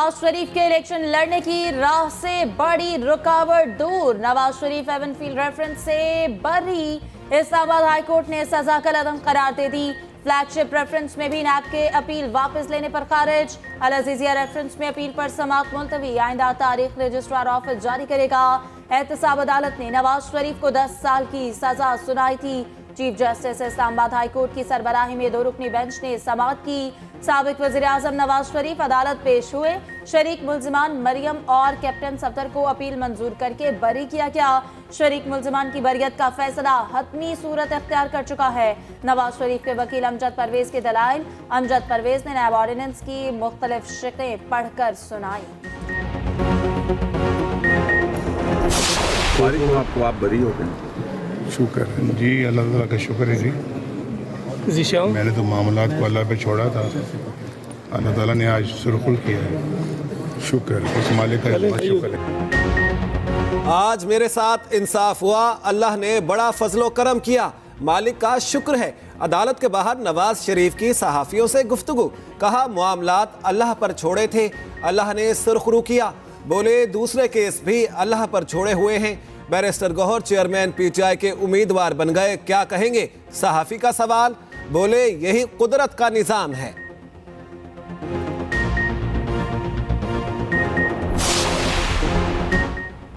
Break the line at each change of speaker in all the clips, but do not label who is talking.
नवाज शरीफ के इलेक्शन लड़ने की राह से बड़ी रुकावट दूर। नवाज शरीफ एवनफील्ड रेफरेंस से बरी। इस्लामाबाद हाईकोर्ट ने सजा का अदम करार दे दी। फ्लैगशिप रेफरेंस में भी नैब के अपील वापस लेने पर खारिज। अल अजीजिया रेफरेंस में अपील पर समाअत मुलतवी। आइंदा तारीख रजिस्ट्रार ऑफिस जारी करेगा। एहतसाब अदालत ने नवाज शरीफ को 10 साल की सजा सुनाई थी। चीफ जस्टिस इस्लामाबाद हाईकोर्ट की सरबराही में 2 रुकनी बेंच ने समाअत की। साबिक वजीर आजम नवाज शरीफ अदालत पेश हुए। शरीक मुल्जिमान मरियम और कैप्टन सफदर को अपील मंजूर करके बरी किया गया। शरीक मुल्जिमान की बरियत का फैसला हतमी सूरत इख्तियार कर चुका है। नवाज शरीफ के वकील अमजद परवेज के दलाइल। अमजद परवेज ने नैब ऑर्डिनेंस की मुख्तलिफ शिकें पढ़कर सुनाई।
आपको आप बरी हो गए?
शुक्र है जी, अल्लाह ताला का शुक्र है जी। मैंने तो मामलात को अल्लाह पे छोड़ा था, अल्लाह ताला ने आज सुरखुल किया है। शुक्र उस मालिक का बहुत शुक्र है।
आज मेरे साथ इंसाफ हुआ, अल्लाह ने बड़ा फजलो करम किया, मालिक का शुक्र है। अदालत के बाहर नवाज शरीफ की सहाफ़ियों से गुफ्तगू। कहा मामलात अल्लाह पर छोड़े थे, अल्लाह ने सुरखरू किया। बोले दूसरे केस भी अल्लाह पर छोड़े हुए हैं। बैरिस्टर गौहर चेयरमैन पीटीआई के उम्मीदवार बन गए, क्या कहेंगे? सहाफ़ी का सवाल। बोले यही कुदरत का निज़ाम है।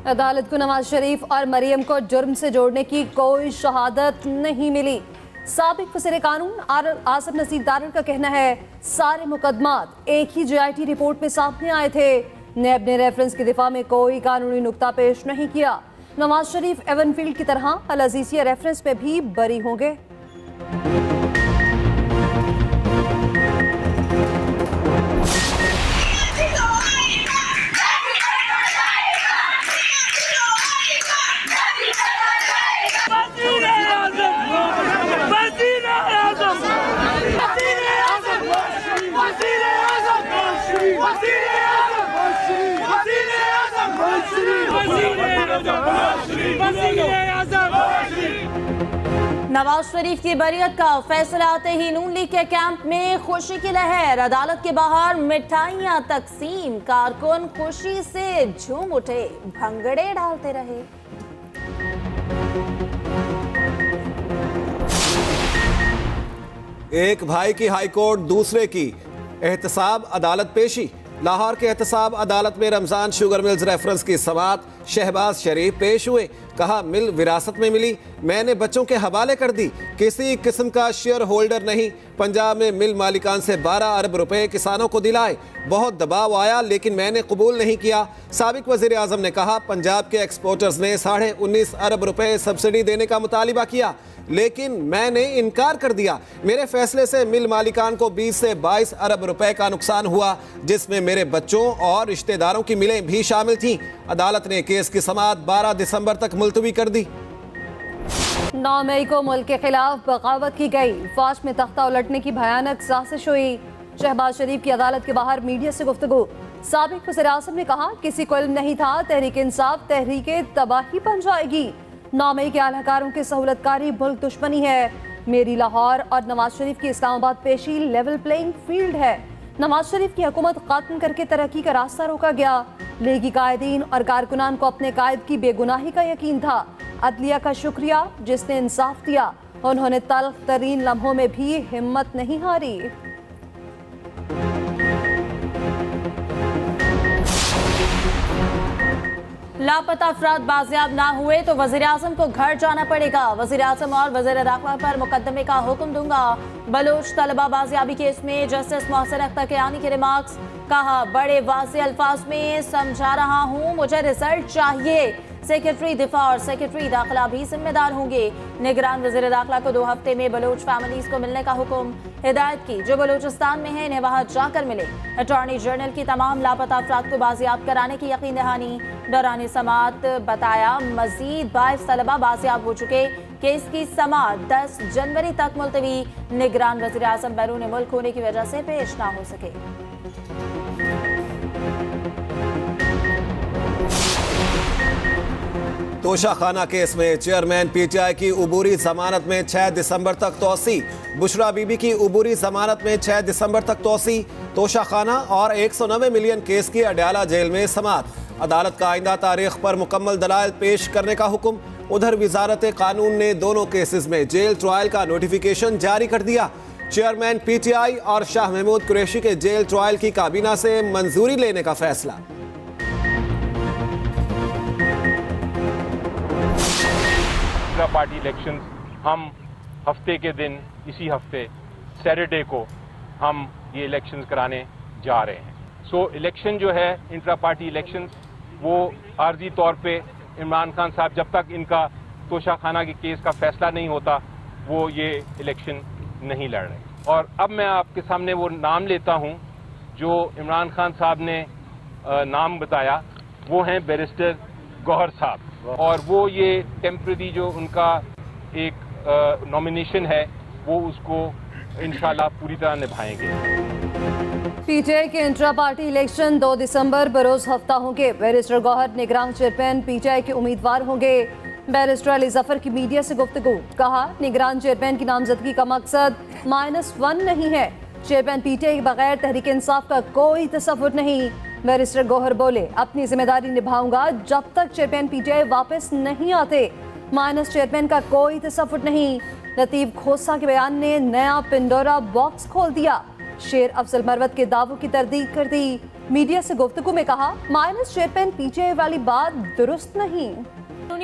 अदालत को नवाज शरीफ और मरियम को जुर्म से जोड़ने की कोई शहादत नहीं मिली। साबिक वज़ीर कानून आसिफ नसीर दारर का कहना है सारे मुकदमात एक ही JIT रिपोर्ट में सामने आए थे। नैब ने रेफरेंस की दिफा में कोई कानूनी नुक्ता पेश नहीं किया। नवाज शरीफ एवनफील्ड की तरह अल अजीजिया रेफरेंस में भी बरी होंगे।
नवाज शरीफ की बरियत का फैसला आते ही नून लीग के कैंप में खुशी की लहर। अदालत के बाहर मिठाइयां तकसीम। कारकुन खुशी से झूम उठे, भंगड़े डालते रहे।
एक भाई की हाईकोर्ट, दूसरे की एहतसाब अदालत पेशी। लाहौर के एहतसाब अदालत में रमजान शुगर मिल्स रेफरेंस की समाअत। शहबाज शरीफ पेश हुए। कहा मिल विरासत में मिली, मैंने बच्चों के हवाले कर दी, किसी किस्म का शेयर होल्डर नहीं। पंजाब में मिल मालिकान से 12 अरब रुपए किसानों को दिलाए। बहुत दबाव आया लेकिन मैंने कबूल नहीं किया। साबिक वजीर आजम ने कहा पंजाब के एक्सपोर्टर्स ने 19.5 अरब रुपए सब्सिडी देने का मुतालिबा किया लेकिन मैंने इनकार कर दिया। मेरे फैसले से मिल मालिकान को 20 से 22 अरब रुपए का नुकसान हुआ जिसमें मेरे बच्चों और रिश्तेदारों की मिलें भी शामिल थीं। अदालत ने केस की समाअत 12 दिसंबर तक मुलतवी कर दी।
9 मई को मुल्क के खिलाफ बगावत की गई। फौज में तख्ता उलटने की भयानक साजिश हुई। शहबाज शरीफ की अदालत के बाहर मीडिया से गुफ्तगू। साबिक वज़ीर आज़म ने कहा किसी को इल्म नहीं था, तहरीक इंसाफ तहरीक तबाही बन जाएगी। 9 मई के अहलकारों की सहूलतकारी मुल्क दुश्मनी है। मेरी लाहौर और नवाज शरीफ की इस्लामाबाद पेशी लेवल प्लेइंग फील्ड है। नवाज शरीफ की हुकूमत खत्म करके तरक्की का रास्ता रोका गया। लीगी कायदीन और कारकुनान को अपने कायद की बेगुनाही का यकीन था। अदलिया का शुक्रिया जिसने इंसाफ दिया। उन्होंने तल्ख तरीन लम्हों में भी हिम्मत नहीं हारी।
लापता अफराद बाजियाब ना हुए तो वजीर आजम को घर जाना पड़ेगा। वजीर आजम और वजीर दाखिला पर मुकदमे का हुक्म दूंगा। बलोच तलबा बाजियाबी केस में जस्टिस मोहसिन अख्तर कियानी के रिमार्क्स। कहा बड़े वाज़े अल्फाज में समझा रहा हूँ, मुझे रिजल्ट चाहिए। सेक्रेटरी दिफा और सेक्रेटरी दाखिला भी जिम्मेदार होंगे। निगरान वजीर दाखिला को 2 हफ्ते में बलोच फैमिलीज को मिलने का हुक्म। हिदायत की जो बलोचिस्तान में है इन्हें वहां जाकर मिले। अटॉर्नी जनरल की तमाम लापता अफराद को बाजियाब कराने की यकीन दहानी। दौरान समाअत बताया मजीद 22 तलबा बाजियाब हो चुके। केस की समाअत 10 जनवरी तक मुलतवी। निगरान वजीर आजम बैरून मुल्क होने की वजह से पेश ना हो सके।
तोशाखाना केस में चेयरमैन पीटीआई की उबूरी जमानत में 6 दिसंबर तक तोसी। बुशरा बीबी की उबूरी जमानत में 6 दिसंबर तक तोसी। तोशाखाना और 190 मिलियन केस की अडयाला जेल में समात। अदालत का आइंदा तारीख पर मुकम्मल दलाइल पेश करने का हुक्म। उधर वजारत कानून ने दोनों केसेस में जेल ट्रायल का नोटिफिकेशन जारी कर दिया। चेयरमैन पीटीआई और शाह महमूद कुरैशी के जेल ट्रायल की काबीना से मंजूरी लेने का फैसला।
पार्टी इलेक्शन हम हफ्ते के दिन इसी हफ्ते सैटरडे को हम ये इलेक्शंस कराने जा रहे हैं। सो इलेक्शन जो है इंट्रा पार्टी इलेक्शंस वो आर्जी तौर पे इमरान खान साहब जब तक इनका तोशाखाना के केस का फैसला नहीं होता वो ये इलेक्शन नहीं लड़ रहे। और अब मैं आपके सामने वो नाम लेता हूँ जो इमरान खान साहब ने नाम बताया, वो हैं बैरिस्टर गौहर साहब। और वो ये टेम्पररी जो उनका एक नॉमिनेशन है वो उसको इंशाल्लाह पूरी तरह निभाएंगे।
पीटीआई के इंट्रा पार्टी इलेक्शन 2 दिसंबर बरोज हफ्ता होंगे। बैरिस्टर गौहर निगरान चेयरमैन पीटीआई के उम्मीदवार होंगे। बैरिस्टर अली जफर की मीडिया से गुफ्तगू, कहा निगरान चेयरमैन की नामजदगी का मकसद -1 नहीं है। चेयरमैन पीटीआई के बगैर तहरीक इंसाफ का कोई तसव्वुर नहीं। बैरिस्टर गौहर बोले, अपनी जिम्मेदारी निभाऊंगा जब तक चेयरमैन पीटीआई वापस नहीं आते। माइनस चेयरमैन का कोई तसव्वुर नहीं। लतीफ खोसा के बयान ने नया पिंडोरा बॉक्स खोल दिया। शेर अफजल मरवत के दावों की तरदीद कर दी। मीडिया से गुफ्तगू में कहा, माइनस चेयरमैन पीटीआई वाली बात दुरुस्त नहीं।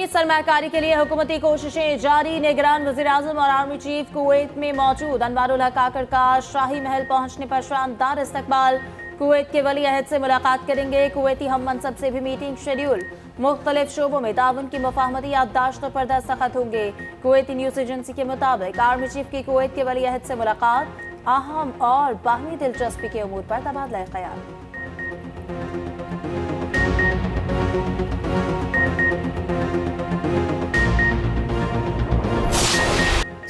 सरमाकारी के लिए हुकूमती कोशिशें जारी। निगरान वज़ीर-ए-आज़म और आर्मी चीफ कुवैत में मौजूद। अनवारुल हक काकड़ का शाही महल पहुंचने पर शानदार इस्तकबाल। कुवैत के वली अहद से मुलाकात करेंगे। कुवैती हम मनसब से भी मीटिंग शेड्यूल। मुख्तलिफ शोबों में ताउन की मुफाहमती याददाश्तों पर दस्तखत होंगे। कुवैती न्यूज़ एजेंसी के मुताबिक आर्मी चीफ की कुवैत के वली अहद से मुलाकात, अहम और बाहमी दिलचस्पी के उमूर पर तबादला ख्याल।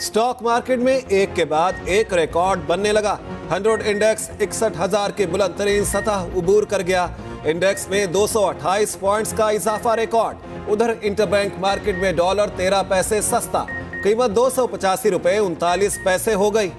स्टॉक मार्केट में एक के बाद एक रिकॉर्ड बनने लगा। 100 इंडेक्स 61,000 की बुलंद तरीन सतह उबूर कर गया। इंडेक्स में 228 पॉइंट्स का इजाफा रिकॉर्ड। उधर इंटरबैंक मार्केट में डॉलर 13 पैसे सस्ता, कीमत 285 रुपए 39 पैसे हो गई।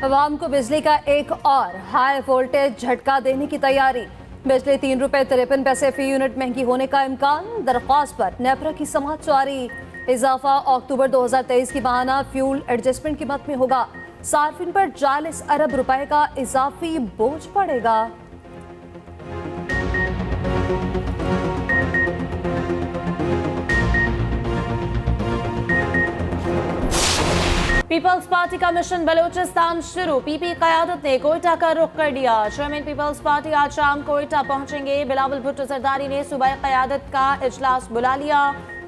अवाम को बिजली का एक और हाई वोल्टेज झटका देने की तैयारी। बिजली 3 रुपए 53 पैसे फी यूनिट महंगी होने का इम्कान। दरख्वास्त पर नेपरा की समाअत जारी। इजाफा अक्टूबर 2023 की माहाना फ्यूल एडजस्टमेंट कीमत में होगा। सार्फिन पर 40 अरब रुपए का इजाफी बोझ पड़ेगा।
पीपल्स पार्टी का मिशन बलूचिस्तान शुरू। पीपी क़यादत ने कोयटा का रुख कर दिया। चेयरमैन पीपल्स पार्टी आज शाम कोयटा पहुंचेंगे। बिलावल भुट्टो जरदारी ने सूबाई क़यादत का इजलास बुला लिया।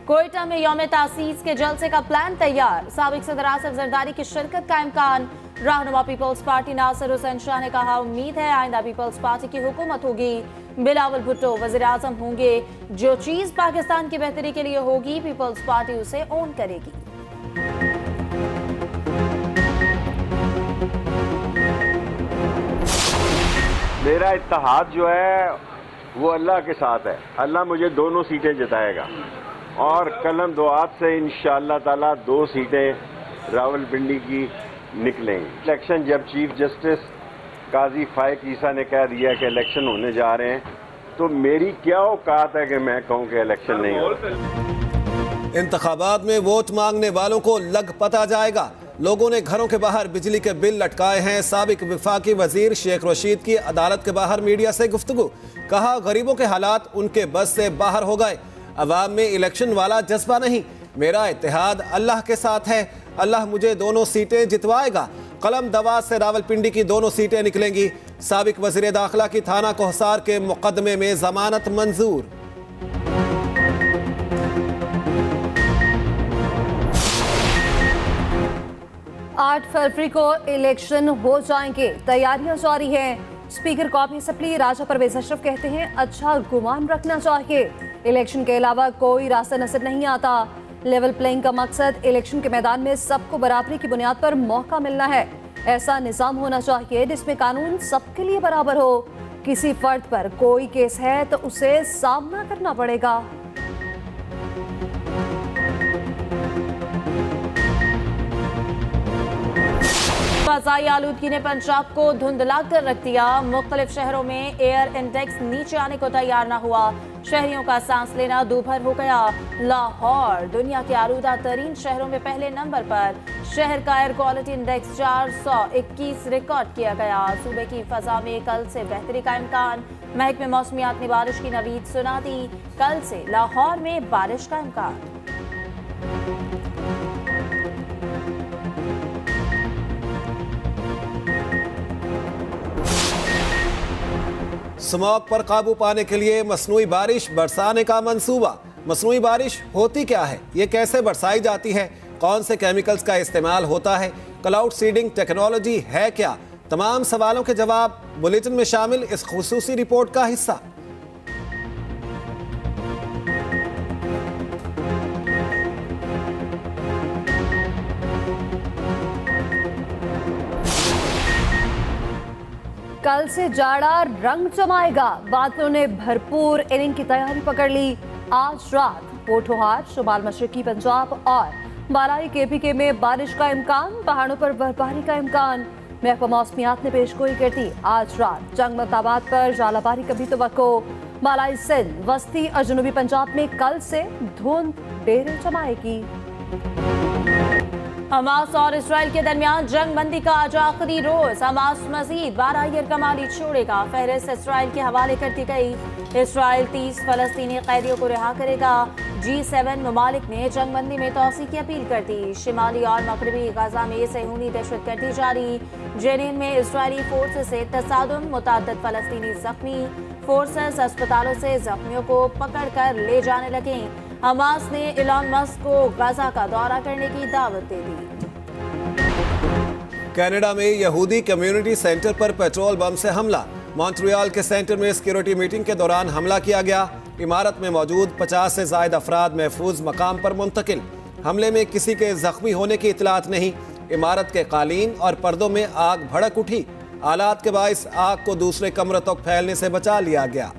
कोयटा में यौम तासीस के जलसे का प्लान तैयार। साबिक सदर आसिफ जरदारी की शिरकत का इम्कान। रहनुमा पीपल्स पार्टी नासिर हुसैन शाह ने कहा, उम्मीद है आइंदा पीपल्स पार्टी की हुकूमत होगी। बिलावल भुट्टो वज़ीर आज़म होंगे। जो चीज़ पाकिस्तान की बेहतरी के लिए होगी पीपल्स पार्टी उसे ओन करेगी।
मेरा इत्तेहाद जो है वो अल्लाह के साथ है। अल्लाह मुझे दोनों सीटें जिताएगा और कलम दुआत से इंशाअल्लाह ताला 2 सीटें रावलपिंडी की निकलेंगी। इलेक्शन जब चीफ जस्टिस काजी फाइक ईसा ने कह दिया कि इलेक्शन होने जा रहे हैं, तो मेरी क्या औकात है कि मैं कहूँ कि इलेक्शन नहीं हो।
इंतखाबात में वोट मांगने वालों को लग पता जाएगा। लोगों ने घरों के बाहर बिजली के बिल लटकाए हैं। साबिक वफाकी वजीर शेख रशीद की अदालत के बाहर मीडिया से गुफ्तगू, कहा गरीबों के हालात उनके बस से बाहर हो गए। अवाम में इलेक्शन वाला जज्बा नहीं, मेरा इत्तेहाद अल्लाह के साथ है। अल्लाह मुझे दोनों सीटें जितवाएगा। कलम दवात से रावलपिंडी की दोनों सीटें निकलेंगी। साबिक वजीर दाखिला की थाना कोहसार के मुकदमे में जमानत मंजूर।
8 फरवरी को इलेक्शन हो जाएंगे, तैयारियां जारी हैं। स्पीकर कौमी असम्बली राजा परवेज अशरफ कहते हैं, अच्छा गुमान रखना चाहिए। इलेक्शन के अलावा कोई रास्ता नजर नहीं आता। लेवल प्लेइंग का मकसद इलेक्शन के मैदान में सबको बराबरी की बुनियाद पर मौका मिलना है। ऐसा निजाम होना चाहिए जिसमें कानून सबके लिए बराबर हो। किसी फर्द पर कोई केस है तो उसे सामना करना पड़ेगा।
फजाई आलूदगी ने पंजाब को धुंधला कर रख दिया। मुख्तलिफ शहरों में एयर इंडेक्स नीचे आने को तैयार न हुआ। शहरियों का सांस लेना दूभर हो गया। लाहौर दुनिया के आलूदा तरीन शहरों में पहले नंबर पर। शहर का एयर क्वालिटी इंडेक्स 421 रिकॉर्ड किया गया। सूबे की फजा में कल से बेहतरी का इम्कान। महकमे मौसमियात ने बारिश की नवीद सुना दी। कल से लाहौर में बारिश का इम्कान।
स्मॉग पर काबू पाने के लिए मसनूई बारिश बरसाने का मंसूबा। मसनूई बारिश होती क्या है, ये कैसे बरसाई जाती है, कौन से केमिकल्स का इस्तेमाल होता है, क्लाउड सीडिंग टेक्नोलॉजी है क्या, तमाम सवालों के जवाब बुलेटिन में शामिल इस खुसूसी रिपोर्ट का हिस्सा।
कल से जाड़ा रंग जमाएगा। बादलों ने भरपूर इनिंग की तैयारी पकड़ ली। आज रात पोठोहार, शुमाल मशरकी पंजाब और बालाई केपीके में बारिश का इम्कान। पहाड़ों पर बर्फबारी का इम्कान। महकमा मौसमियात ने पेशगोई कर दी। आज रात जंगमताबाद पर जालाबारी का भी तवक्को। बालाई सिंध, वस्ती और जनूबी पंजाब में कल से धुंध डेरे जमाएगी।
हमास और इसराइल के दरमियान जंग बंदी का आज आखिरी रोज। हमास मजीद 12 यरगमाली छोड़ेगा। फहरिस्त इसराइल के हवाले कर दी गई। इसराइल 30 फलस्तीनी कैदियों को रिहा करेगा। G7 ममालिक ने जंग बंदी में तोसी की अपील कर दी। शिमाली और मगरबी गजा में सेहूनी दहशतगर्दी जारी। जेनिन में इसराइली फोर्सेस से तसादुम, मुतअद्दिद फलस्तीनी जख्मी। फोर्सेस अस्पतालों से जख्मियों को पकड़ कर ले जाने लगे। हमास ने इलॉन मस्क को गजा का दौरा करने की दावत दे दी।
कनाडा में यहूदी कम्युनिटी सेंटर पर पेट्रोल बम से हमला। मॉन्ट्रियल के सेंटर में सिक्योरिटी मीटिंग के दौरान हमला किया गया। इमारत में मौजूद 50 से ज्यादा अफराद महफूज मकाम पर मुंतकिल। हमले में किसी के जख्मी होने की इतलात नहीं। इमारत के कालीन और पर्दों में आग भड़क उठी। हालात के बाइस आग को दूसरे कमरों तक फैलने से बचा लिया गया।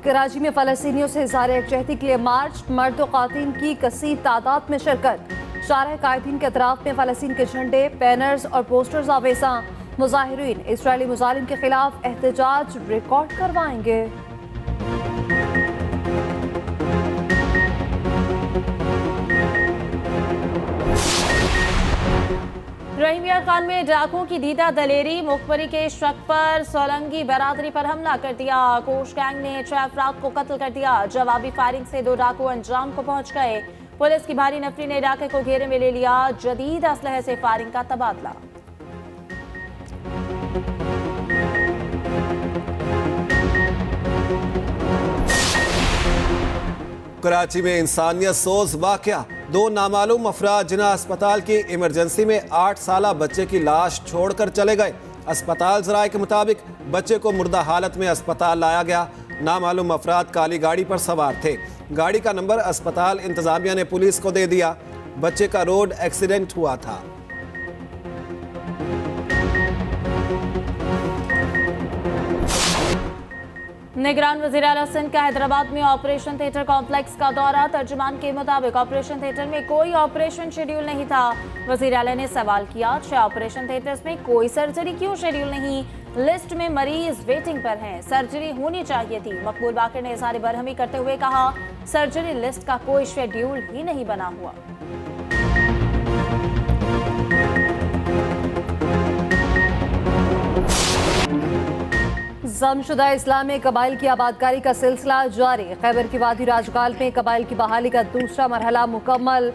कराची में फलस्तीनियों से इज़हार यकजहती के लिए मार्च। मर्द व ख़वातीन की कसीर तादाद में शिरकत। शारा कायदीन के अतराफ में फलस्तीन के झंडे, बैनर्स और पोस्टर्स आवेजा। मुजाहिरीन इजरायली मुजालिम के खिलाफ एहतजाज रिकॉर्ड करवाएंगे।
रहीमिया खान में डाकुओं की दीदा दलेरी। मुखबरी के शक पर सोलंगी बरादरी पर हमला कर दिया। कोश गैंग ने 6 अफराद को कत्ल कर दिया। जवाबी फायरिंग से 2 डाकू अंजाम को पहुंच गए। पुलिस की भारी नफरी ने इलाके को घेरे में ले लिया। जदीद असलहे से फायरिंग का तबादला।
कराची में इंसानियत सोज वाकया। 2 नामालूम अफराद जिन्ना अस्पताल की इमरजेंसी में 8 साला बच्चे की लाश छोड़कर चले गए। अस्पताल जराये के मुताबिक बच्चे को मुर्दा हालत में अस्पताल लाया गया। नामालूम अफराद काली गाड़ी पर सवार थे। गाड़ी का नंबर अस्पताल इंतजामिया ने पुलिस को दे दिया। बच्चे का रोड एक्सीडेंट हुआ था।
निगरान वज़ीर आला सिंध का हैदराबाद में ऑपरेशन थिएटर कॉम्प्लेक्स का दौरा। तर्जुमान के मुताबिक ऑपरेशन थिएटर में कोई ऑपरेशन शेड्यूल नहीं था। वज़ीर आला ने सवाल किया, 6 ऑपरेशन थिएटर्स में कोई सर्जरी क्यों शेड्यूल नहीं? लिस्ट में मरीज वेटिंग पर हैं, सर्जरी होनी चाहिए थी। मकबूल बाकर ने इज़हार बरहमी करते हुए कहा, सर्जरी लिस्ट का कोई शेड्यूल ही नहीं बना हुआ।
जमशुदा इस्लाम में कबाइल की आबादकारी का सिलसिला जारी। खैबर की वादी राजगाल में कबाइल की बहाली का दूसरा मरहला मुकम्मल।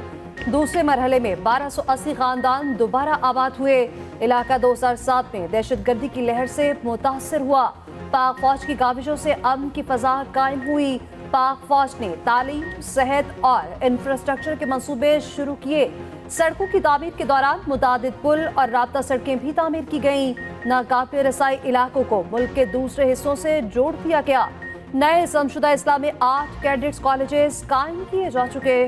दूसरे मरहले में 1280 खानदान दोबारा आबाद हुए। इलाका 2007 में दहशतगर्दी की लहर से मुतासर हुआ। पाक फौज की काविशों से अमन की फजा कायम हुई। पाक फौज ने तालीम, सेहत और इंफ्रास्ट्रक्चर के मंसूबे शुरू किए। सड़कों की तामीर के दौरान मुतादिद पुल और राब्ता सड़कें भी तामीर की गईं। नाकाबिल रसाई इलाकों को मुल्क के दूसरे हिस्सों से जोड़ दिया गया। नए जमशुदा इस्लाम में 8 कैडेट्स कॉलेजेस कायम किए जा चुके।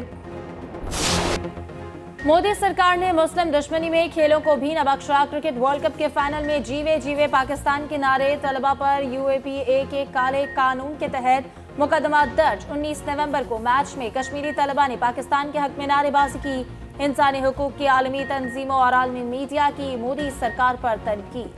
मोदी सरकार ने मुस्लिम दुश्मनी में खेलों को भी न बख्शा। क्रिकेट वर्ल्ड कप के फाइनल में जीवे जीवे पाकिस्तान के नारे, तलबा पर UAPA के काले कानून के तहत मुकदमा दर्ज। 19 नवंबर को मैच में कश्मीरी तलबा ने पाकिस्तान के हक में नारेबाजी की। इंसानी हुकूक की आलमी तंजीमों और आलमी मीडिया की मोदी सरकार पर तनकीद।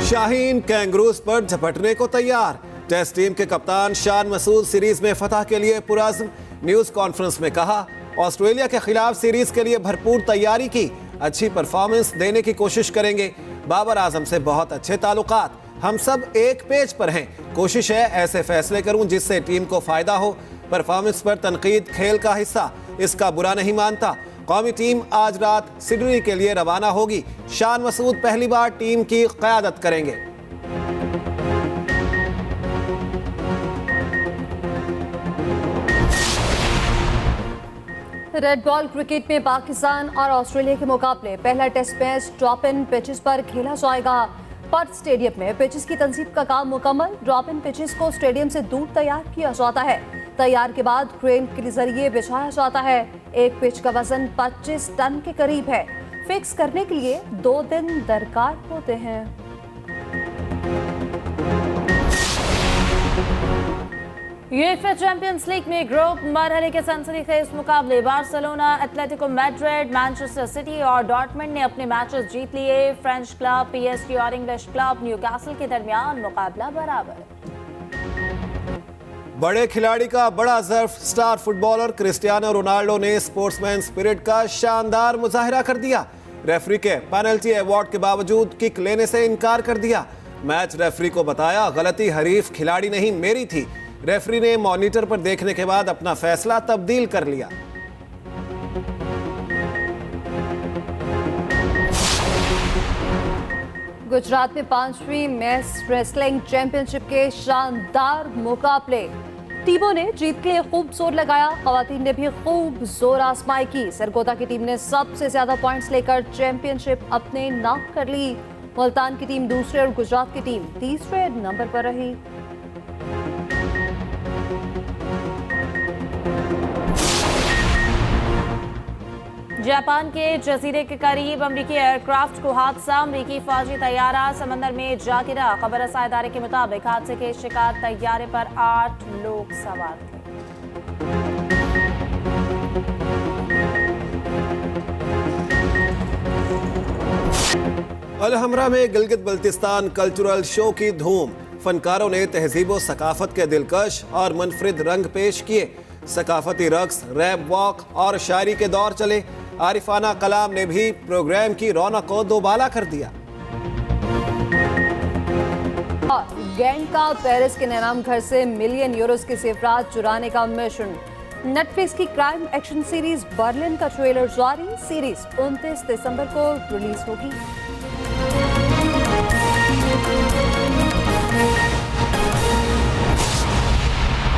शाहीन कैंगरूज पर झपटने को तैयार। टेस्ट टीम के कप्तान शान मसूद सीरीज में फतह के लिए पुरअज़्म। न्यूज कॉन्फ्रेंस में कहा, ऑस्ट्रेलिया के खिलाफ सीरीज के लिए भरपूर तैयारी की, अच्छी परफॉर्मेंस देने की कोशिश करेंगे। बाबर आजम से बहुत अच्छे ताल्लुकात, हम सब एक पेज पर हैं। कोशिश है ऐसे फैसले करूं जिससे टीम को फायदा हो। परफॉर्मेंस पर तनकीद खेल का हिस्सा, इसका बुरा नहीं मानता। कौमी टीम आज रात सिडनी के लिए रवाना होगी। शान मसूद पहली बार टीम की क़यादत करेंगे।
रेड बॉल क्रिकेट में पाकिस्तान और ऑस्ट्रेलिया के मुकाबले पहला test match drop in pitches पर खेला जाएगा। पर्थ स्टेडियम में पिचेस की तंसीब का काम मुकम्मल। ड्रॉप इन पिचेस को स्टेडियम से दूर तैयार किया जाता है। तैयार के बाद क्रेन के जरिए बिछाया जाता है। एक पिच का वजन 25 टन के करीब है। फिक्स करने के लिए 2 दिन दरकार होते हैं।
यूएफए चैंपियंस लीग में ग्रुप मरहले के सनसनीखेज मुकाबले Barcelona, Atletico Madrid, Manchester city और डॉर्टमुंड ने अपने मैचेस जीत लिए। फ्रेंच क्लब PSG और इंग्लिश क्लब न्यूकासल के दरमियान मुकाबला बराबर।
बड़े खिलाड़ी का बड़ा ज़र्फ। स्टार फुटबॉलर क्रिस्टियानो रोनाल्डो ने स्पोर्ट्समैन स्पिरिट का शानदार मुजाहिरा कर दिया। रेफरी के पेनल्टी अवार्ड के बावजूद किक लेने से इनकार कर दिया। मैच रेफरी को बताया, गलती हरीफ खिलाड़ी नहीं मेरी थी। रेफरी ने मॉनिटर पर देखने के बाद अपना फैसला तब्दील कर लिया।
गुजरात में 5वीं मेस रेसलिंग चैंपियनशिप के शानदार मुकाबले। टीमों ने जीत के लिए खूब जोर लगाया। खवातीन ने भी खूब जोर आजमाई की। सरगोदा की टीम ने सबसे ज्यादा पॉइंट्स लेकर चैंपियनशिप अपने नाम कर ली। मुल्तान की टीम दूसरे और गुजरात की टीम तीसरे नंबर पर रही।
जापान के जजीरे के करीब अमरीकी एयरक्राफ्ट को हादसा। अमरीकी फौजी तैयारा समंदर में जा गिरा। खबर रसाई इदारे के मुताबिक हादसे के शिकार तैयारे पर 8 लोग सवार थे।
अलहमरा में गिलगित बल्तिस्तान कल्चरल शो की धूम। फनकारों ने तहजीब व सकाफत के दिलकश और मुनफरिद रंग पेश किए। सकाफती रक्स, रैप वॉक और शायरी के दौर चले। आरिफाना कलाम ने भी प्रोग्राम की रौनक को दोबाला कर दिया।
और गैंग का पेरिस के नैनाम घर से मिलियन यूरोस के जेवरात चुराने का मिशन। नेटफ्लिक्स की क्राइम एक्शन सीरीज बर्लिन का ट्रेलर जारी। सीरीज 29 दिसंबर को रिलीज होगी।